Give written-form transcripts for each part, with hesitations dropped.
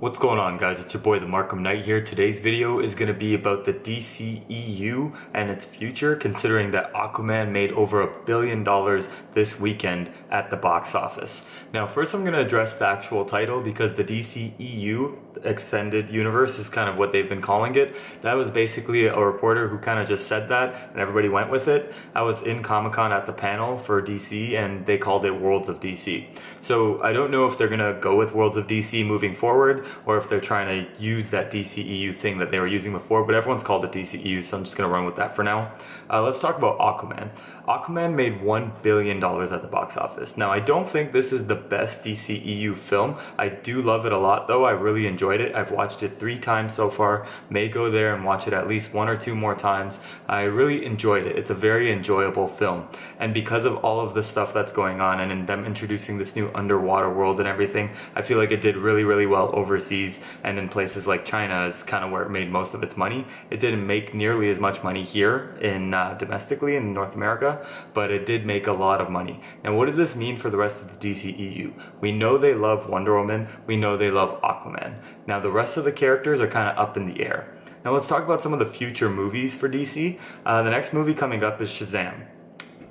What's going on, guys? It's your boy the Markham Knight here. Today's video is going to be about the DCEU and its future, considering that Aquaman made over $1 billion this weekend at the box office. Now first I'm going to address the actual title, because the DCEU Extended Universe is kind of what they've been calling it. That was basically a reporter who kind of just said that and everybody went with it. I was in Comic-Con at the panel for DC and they called it Worlds of DC. So I don't know if they're going to go with Worlds of DC moving forward, or if they're trying to use that DCEU thing that they were using before, but everyone's called it DCEU, so I'm just going to run with that for now. Let's talk about Aquaman. Aquaman made $1 billion at the box office. Now, I don't think this is the best DCEU film. I do love it a lot, though. I really enjoyed it. I've watched it 3 times so far. May go there and watch it at least 1 or 2 more times. I really enjoyed it. It's a very enjoyable film. And because of all of the stuff that's going on and in them introducing this new underwater world and everything, I feel like it did really, really well overseas, and in places like China is kind of where it made most of its money. It didn't make nearly as much money here in domestically in North America, but it did make a lot of money. Now, what does this mean for the rest of the DCEU? We know they love Wonder Woman. We know they love Aquaman. Now, the rest of the characters are kind of up in the air. Now, let's talk about some of the future movies for DC. The next movie coming up is Shazam.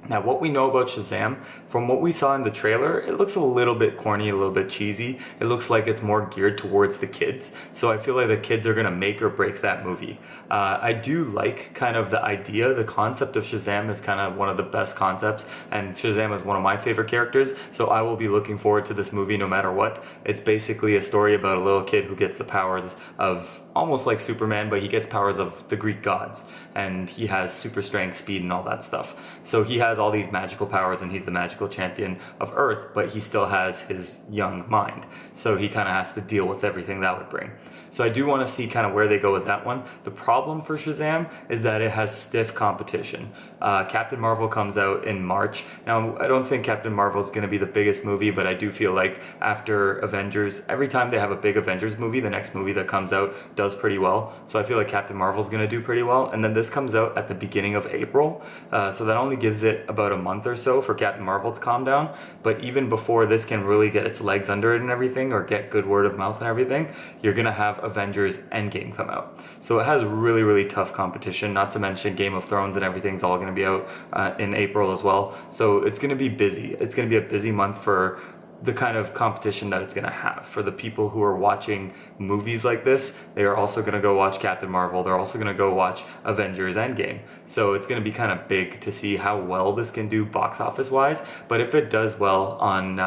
Now, what we know about Shazam, from what we saw in the trailer, it looks a little bit corny, a little bit cheesy. It looks like it's more geared towards the kids. So I feel like the kids are going to make or break that movie. I do like kind of the idea, the concept of Shazam is kind of one of the best concepts, and Shazam is one of my favorite characters. So I will be looking forward to this movie no matter what. It's basically a story about a little kid who gets the powers of almost like Superman, but he gets powers of the Greek gods, and he has super strength, speed, and all that stuff. So he has all these magical powers, and he's the magical champion of Earth, but he still has his young mind. So he kind of has to deal with everything that would bring. So I do want to see kind of where they go with that one. The problem for Shazam is that it has stiff competition. Captain Marvel comes out in March. Now, I don't think Captain Marvel is going to be the biggest movie, but I do feel like after Avengers, every time they have a big Avengers movie, the next movie that comes out does pretty well. So I feel like Captain Marvel is going to do pretty well. And then this comes out at the beginning of April. So that only gives it about a month or so for Captain Marvel to calm down. But even before this can really get its legs under it and everything, or get good word of mouth and everything, you're going to have Avengers Endgame come out. So it has really, really tough competition, not to mention Game of Thrones and everything's all going to be out in April as well. So it's going to be busy. It's going to be a busy month for the kind of competition that it's going to have. For the people who are watching movies like this, they are also going to go watch Captain Marvel. They're also going to go watch Avengers Endgame. So it's going to be kind of big to see how well this can do box office wise. But if it does well on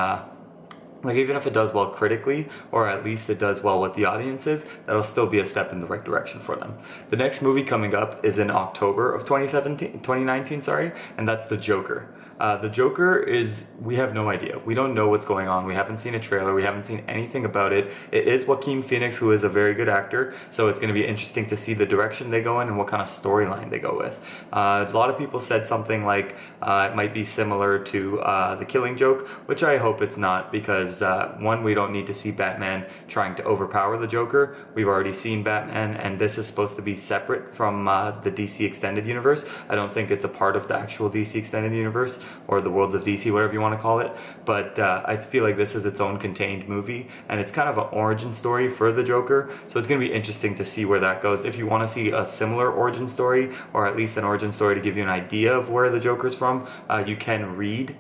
even if it does well critically, or at least it does well with the audiences, that'll still be a step in the right direction for them. The next movie coming up is in October of 2019, and that's The Joker. The Joker is, we have no idea. We don't know what's going on. We haven't seen a trailer. We haven't seen anything about it. It is Joaquin Phoenix, who is a very good actor, so it's going to be interesting to see the direction they go in and what kind of storyline they go with. A lot of people said something like it might be similar to The Killing Joke, which I hope it's not, because one, we don't need to see Batman trying to overpower the Joker. We've already seen Batman, and this is supposed to be separate from the DC Extended Universe. I don't think it's a part of the actual DC Extended Universe, or the Worlds of DC, whatever you want to call it. But I feel like this is its own contained movie, and it's kind of an origin story for the Joker. So it's going to be interesting to see where that goes. If you want to see a similar origin story, or at least an origin story to give you an idea of where the Joker's from, you can read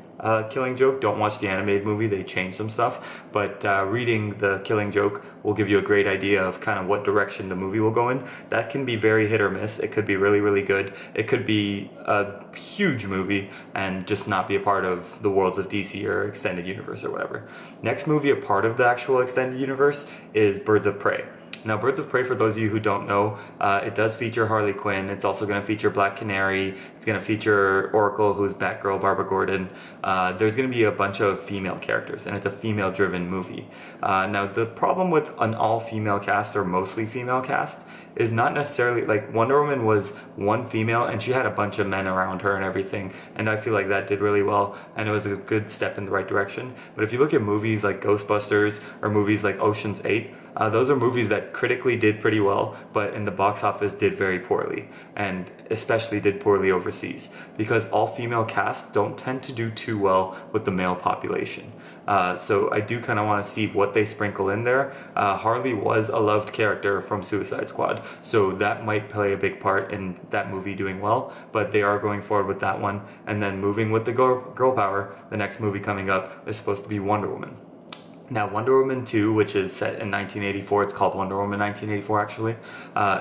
Killing Joke. Don't watch the animated movie, they changed some stuff, but reading The Killing Joke will give you a great idea of kind of what direction the movie will go in. That can be very hit or miss. It could be really, really good. It could be a huge movie and just not be a part of the Worlds of DC or Extended Universe or whatever. Next movie, a part of the actual Extended Universe, is Birds of Prey. Now, Birds of Prey, for those of you who don't know, it does feature Harley Quinn. It's also going to feature Black Canary. It's going to feature Oracle, who's Batgirl, Barbara Gordon. There's going to be a bunch of female characters, and it's a female-driven movie. Now, the problem with an all-female cast, or mostly female cast, is not necessarily, like, Wonder Woman was one female, and she had a bunch of men around her and everything, and I feel like that did really well, and it was a good step in the right direction. But if you look at movies like Ghostbusters, or movies like Ocean's 8, Those are movies that critically did pretty well, but in the box office did very poorly, and especially did poorly overseas, because all female casts don't tend to do too well with the male population. So I do kind of want to see what they sprinkle in there. Harley was a loved character from Suicide Squad, so that might play a big part in that movie doing well, but they are going forward with that one, and then moving with the girl power. The next movie coming up is supposed to be Wonder Woman. Now, Wonder Woman 2, which is set in 1984, it's called Wonder Woman 1984 actually,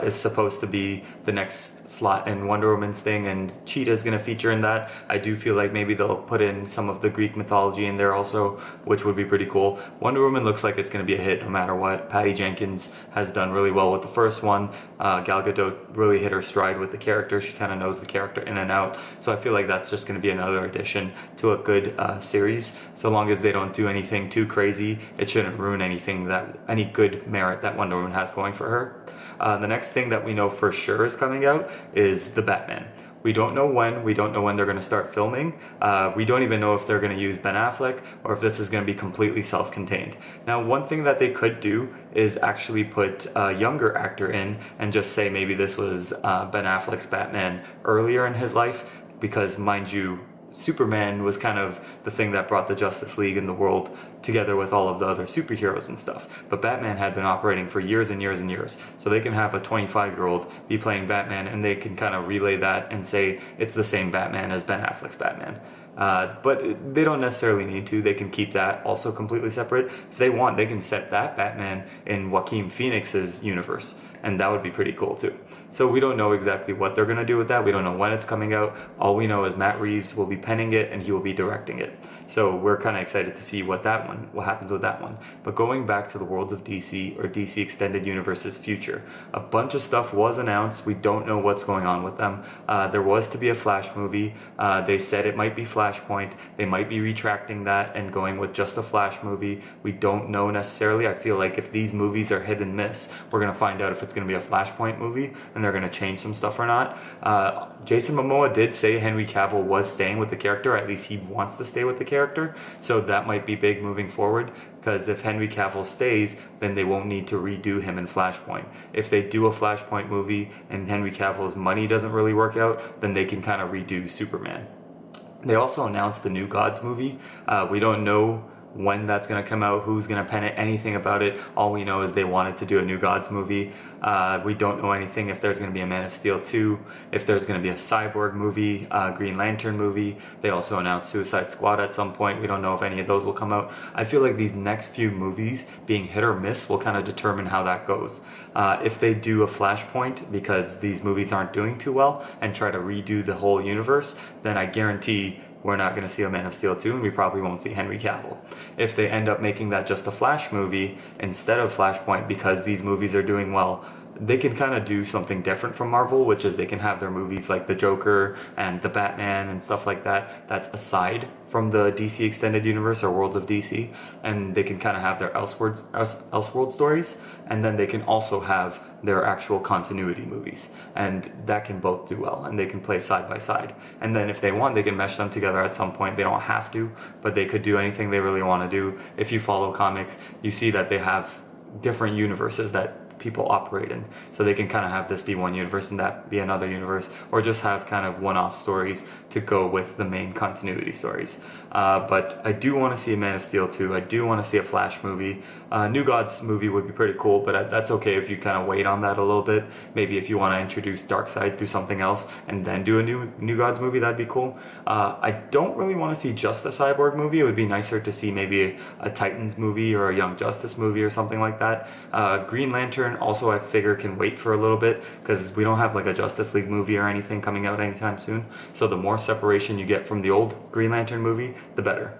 is supposed to be the next slot in Wonder Woman's thing, and Cheetah is going to feature in that. I do feel like maybe they'll put in some of the Greek mythology in there also, which would be pretty cool. Wonder Woman looks like it's going to be a hit no matter what. Patty Jenkins has done really well with the first one. Gal Gadot really hit her stride with the character. She kind of knows the character in and out, so I feel like that's just going to be another addition to a good series, so long as they don't do anything too crazy. It shouldn't ruin any good merit that Wonder Woman has going for her. The next thing that we know for sure is coming out is the Batman. We don't know when they're going to start filming. We don't even know if they're going to use Ben Affleck or if this is going to be completely self-contained. Now, one thing that they could do is actually put a younger actor in and just say maybe this was Ben Affleck's Batman earlier in his life, because mind you, Superman was kind of the thing that brought the Justice League in the world together with all of the other superheroes and stuff. But Batman had been operating for years and years and years. So they can have a 25-year-old be playing Batman, and they can kind of relay that and say it's the same Batman as Ben Affleck's Batman. But they don't necessarily need to. They can keep that also completely separate. If they want, they can set that Batman in Joaquin Phoenix's universe, and that would be pretty cool too. So we don't know exactly what they're going to do with that. We don't know when it's coming out. All we know is Matt Reeves will be penning it and he will be directing it. So we're kind of excited to see what happens with that one. But going back to the worlds of DC, or DC Extended Universe's future, a bunch of stuff was announced. We don't know what's going on with them. There was to be a Flash movie. They said it might be Flashpoint. They might be retracting that and going with just a Flash movie. We don't know necessarily. I feel like if these movies are hit and miss, we're going to find out if it's going to be a Flashpoint movie and they're going to change some stuff or not. Jason Momoa did say Henry Cavill was staying with the character. At least he wants to stay with the character. So that might be big moving forward, because if Henry Cavill stays, then they won't need to redo him in Flashpoint. If they do a Flashpoint movie and Henry Cavill's money doesn't really work out, then they can kind of redo Superman. They also announced the New Gods movie. We don't know when that's going to come out, who's going to pen it, anything about it. All we know is they wanted to do a New Gods movie. We don't know anything if there's going to be a Man of Steel 2, if there's going to be a Cyborg movie, Green Lantern movie. They also announced Suicide Squad at some point. We don't know if any of those will come out. I feel like these next few movies being hit or miss will kind of determine how that goes. If they do a Flashpoint because these movies aren't doing too well and try to redo the whole universe, then I guarantee we're not going to see a Man of Steel 2, and we probably won't see Henry Cavill. If they end up making that just a Flash movie instead of Flashpoint because these movies are doing well, they can kind of do something different from Marvel, which is they can have their movies like the Joker and the Batman and stuff like that, that's aside from the DC Extended Universe or Worlds of DC, and they can kind of have their Elseworld stories, and then they can also have their actual continuity movies, and that can both do well, and they can play side by side. And then if they want, they can mesh them together at some point. They don't have to, but they could do anything they really want to do. If you follow comics, you see that they have different universes that people operate in, so they can kind of have this be one universe and that be another universe, or just have kind of one-off stories to go with the main continuity stories. But I do want to see a Man of Steel 2. I do want to see a Flash movie. New Gods movie would be pretty cool, but that's okay if you kind of wait on that a little bit. Maybe if you want to introduce Darkseid through something else and then do a New Gods movie, that'd be cool. I don't really want to see just a Cyborg movie. It would be nicer to see maybe a Titans movie or a Young Justice movie or something like that. Green Lantern also, I figure, can wait for a little bit, because we don't have like a Justice League movie or anything coming out anytime soon. So the more separation you get from the old Green Lantern movie, the better.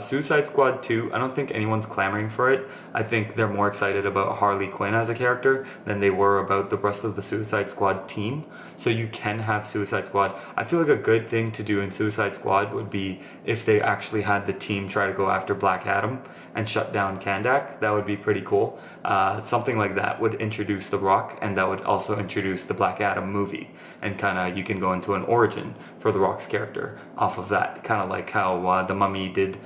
Suicide Squad 2, I don't think anyone's clamoring for it. I think they're more excited about Harley Quinn as a character than they were about the rest of the Suicide Squad team. So you can have Suicide Squad. I feel like a good thing to do in Suicide Squad would be if they actually had the team try to go after Black Adam and shut down Kandak. That would be pretty cool. Something like that would introduce The Rock, and that would also introduce the Black Adam movie, and kind of you can go into an origin for The Rock's character off of that, kind of like how The Mummy did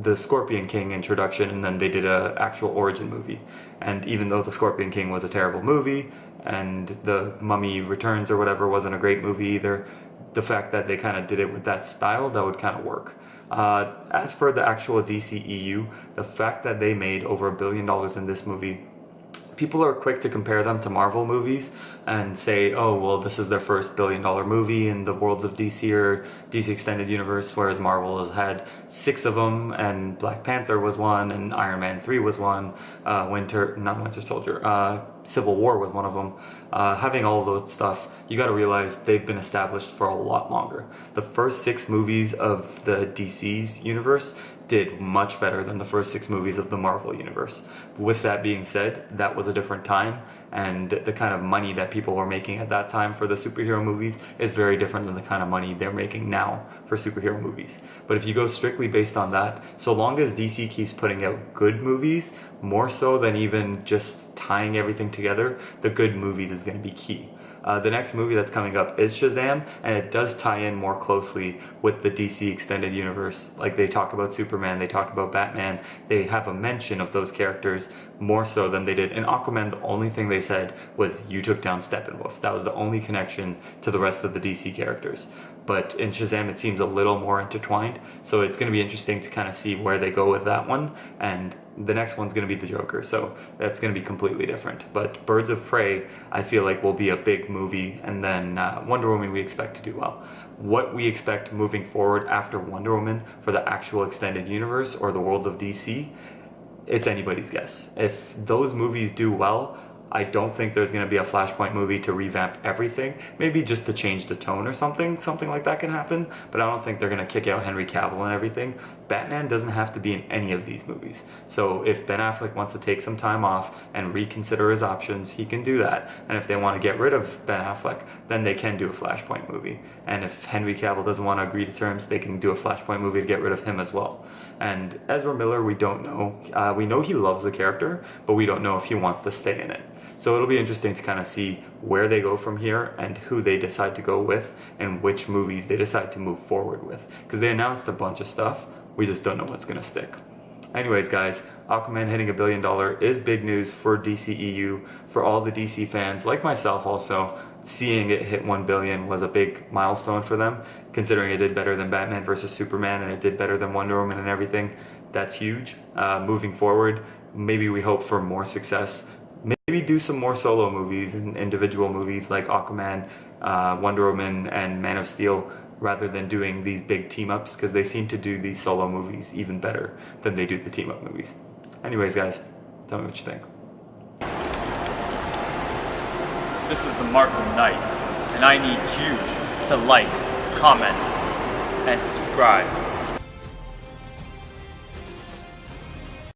the Scorpion King introduction, and then they did a actual origin movie. And even though the Scorpion King was a terrible movie, and the Mummy Returns or whatever wasn't a great movie either, the fact that they kind of did it with that style, that would kind of work. As for the actual DCEU, the fact that they made over $1 billion in this movie, people are quick to compare them to Marvel movies and say, oh, well, this is their first $1 billion movie in the worlds of DC or DC Extended Universe, whereas Marvel has had 6 of them, and Black Panther was one, and Iron Man 3 was one, Civil War was one of them. Having all of those stuff, you gotta realize they've been established for a lot longer. The first 6 movies of the DC's universe did much better than the first 6 movies of the Marvel universe. With that being said, that was a different time, and the kind of money that people were making at that time for the superhero movies is very different than the kind of money they're making now for superhero movies. But if you go strictly based on that, so long as DC keeps putting out good movies, more so than even just tying everything together, the good movies is going to be key. The next movie that's coming up is Shazam, and it does tie in more closely with the DC Extended Universe. Like, they talk about Superman, they talk about Batman, they have a mention of those characters more so than they did. In Aquaman, the only thing they said was, you took down Steppenwolf. That was the only connection to the rest of the DC characters. But in Shazam, it seems a little more intertwined, so it's going to be interesting to kind of see where they go with that one, and the next one's going to be the Joker, so that's going to be completely different. But Birds of Prey, I feel like, will be a big movie, and then Wonder Woman we expect to do well. What we expect moving forward after Wonder Woman for the actual extended universe or the worlds of DC, it's anybody's guess. If those movies do well, I don't think there's going to be a Flashpoint movie to revamp everything. Maybe just to change the tone or something like that can happen, but I don't think they're going to kick out Henry Cavill and everything. Batman doesn't have to be in any of these movies. So if Ben Affleck wants to take some time off and reconsider his options, he can do that. And if they want to get rid of Ben Affleck, then they can do a Flashpoint movie. And if Henry Cavill doesn't want to agree to terms, they can do a Flashpoint movie to get rid of him as well. And Ezra Miller, we don't know. We know he loves the character, but we don't know if he wants to stay in it. So it'll be interesting to kind of see where they go from here and who they decide to go with and which movies they decide to move forward with. Because they announced a bunch of stuff, we just don't know what's going to stick. Anyways, guys, Aquaman hitting $1 billion is big news for DCEU, for all the DC fans, like myself also. Seeing it hit 1 billion was a big milestone for them, considering it did better than Batman vs. Superman and it did better than Wonder Woman and everything. That's huge. Moving forward, maybe we hope for more success. Maybe do some more solo movies and individual movies like Aquaman, Wonder Woman, and Man of Steel, rather than doing these big team-ups, because they seem to do these solo movies even better than they do the team-up movies. Anyways, guys, tell me what you think. This is the Markham Knight, and I need you to like, comment, and subscribe.